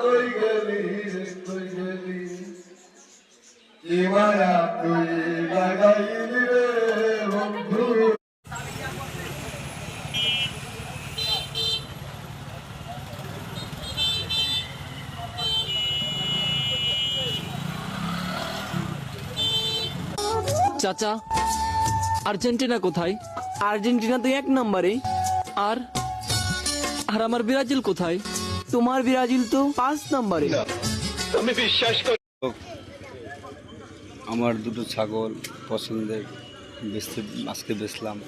কই গেলি রে কই গেলি কি মায়া তুই লাগাইলি রে বন্ধু। চাচা, আর্জেন্টিনা কোথায়? আর্জেন্টিনা তো 1 নম্বরে। আর আর আমার ব্রাজিল কোথায়? তোমার ব্রাজিল তো 5 নম্বরে। আমার দুটো ছাগল পছন্দের আজকে বেচলাম।